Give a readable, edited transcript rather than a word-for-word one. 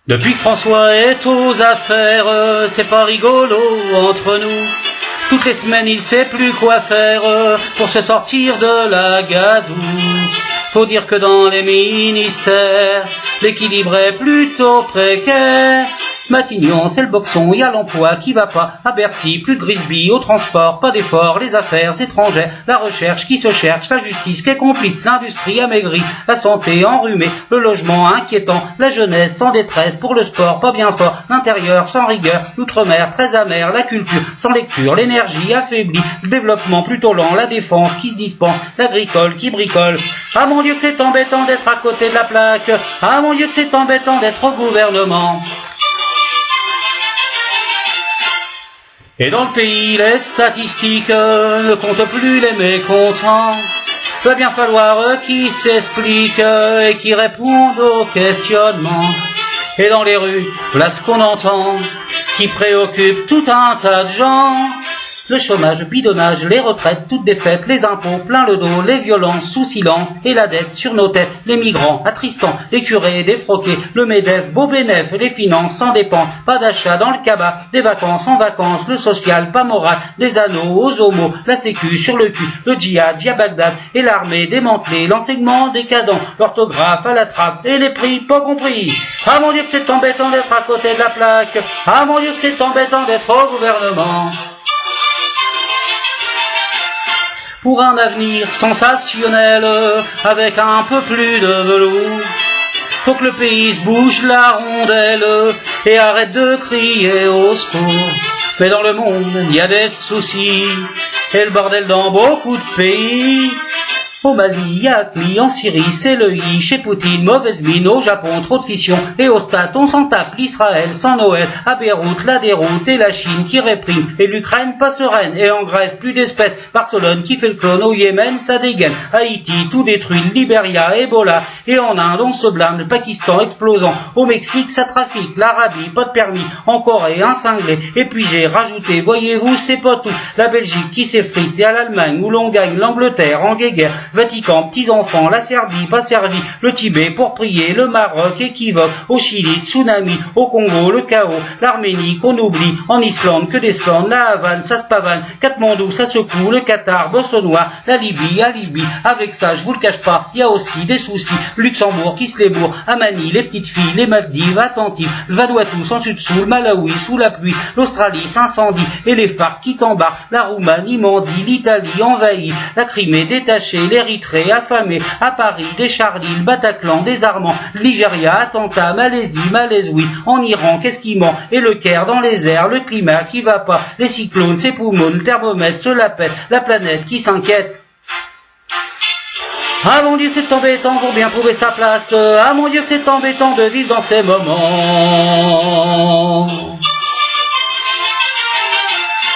Depuis que François est aux affaires, c'est pas rigolo entre nous. Toutes les semaines il sait plus quoi faire pour se sortir de la gadoue. Faut dire que dans les ministères, l'équilibre est plutôt précaire. Matignon, c'est le boxon, y a l'emploi qui va pas. À Bercy, plus de Grisby, au transport, pas d'effort. Les affaires étrangères, la recherche qui se cherche, la justice qui est complice, l'industrie amaigrie, la santé enrhumée, le logement inquiétant, la jeunesse en détresse, pour le sport pas bien fort, l'intérieur sans rigueur, l'outre-mer très amer, la culture sans lecture, l'énergie affaiblie, le développement plutôt lent, la défense qui se dispense, l'agricole qui bricole. Ah mon Dieu que c'est embêtant d'être à côté de la plaque, ah mon Dieu que c'est embêtant d'être au gouvernement. Et dans le pays, les statistiques ne comptent plus les mécontents. Va bien falloir qu'ils s'expliquent et qu'ils répondent aux questionnements. Et dans les rues, voilà ce qu'on entend, qui préoccupe tout un tas de gens. Le chômage, le bidonnage, les retraites, toutes défaites, les impôts, plein le dos, les violences sous silence, et la dette sur nos têtes, les migrants, attristants, les curés, défroqués, le MEDEF, beau bénéf, les finances sans dépendre, pas d'achat dans le cabas, des vacances en vacances, le social, pas moral, des anneaux aux homos, la sécu sur le cul, le djihad via Bagdad, et l'armée démantelée, l'enseignement décadent, l'orthographe à la trappe, et les prix pas compris. Ah mon Dieu que c'est embêtant d'être à côté de la plaque, ah mon Dieu que c'est embêtant d'être au gouvernement. Pour un avenir sensationnel, avec un peu plus de velours, faut que le pays se bouge la rondelle et arrête de crier au secours. Mais dans le monde, il y a des soucis et le bordel dans beaucoup de pays. Au Mali, à Acmi, en Syrie, c'est le I, chez Poutine, mauvaise mine, au Japon, trop de fission, et au stade, on s'en tape, l'Israël, sans Noël, à Beyrouth, la déroute, et la Chine qui réprime, et l'Ukraine pas sereine, et en Grèce, plus d'espèces, Barcelone qui fait le clone, au Yémen, ça dégaine, Haïti, tout détruit, Libéria, Ebola, et en Inde, on se blinde, le Pakistan explosant, au Mexique, ça trafique, l'Arabie, pas de permis, en Corée, un cinglé, et puis j'ai rajouté, voyez-vous, c'est pas tout, la Belgique qui s'effrite, et à l'Allemagne, où l'on gagne, l'Angleterre, en guéguerre, Vatican, petits-enfants, la Serbie, pas servi, le Tibet pour prier, le Maroc équivoque, au Chili, tsunami, au Congo, le chaos, l'Arménie qu'on oublie, en Islande, que d'Islande, la Havane, ça se pavane, Katmandou, ça secoue, le Qatar, Bossonnois, la Libye, à Libye, avec ça, je vous le cache pas, il y a aussi des soucis, Luxembourg qui se les bourre, à Manille, les petites filles, les Maldives, attentives, le Vanuatu, sans sud-dessous, le Malawi, sous la pluie, l'Australie, s'incendie, et les phares qui t'embarquent, la Roumanie, Mandie, l'Italie, envahie, la Crimée détachée, l'Érythrée affamée, à Paris, des Charlie, le Bataclan, des Armands, Ligéria, attentat, Malaisie, oui, en Iran, qu'est-ce qui ment, et le Caire dans les airs, le climat qui va pas, les cyclones, ses poumons, le thermomètre se la pète, la planète qui s'inquiète. Ah mon Dieu c'est embêtant pour bien trouver sa place, ah mon Dieu c'est embêtant de vivre dans ces moments.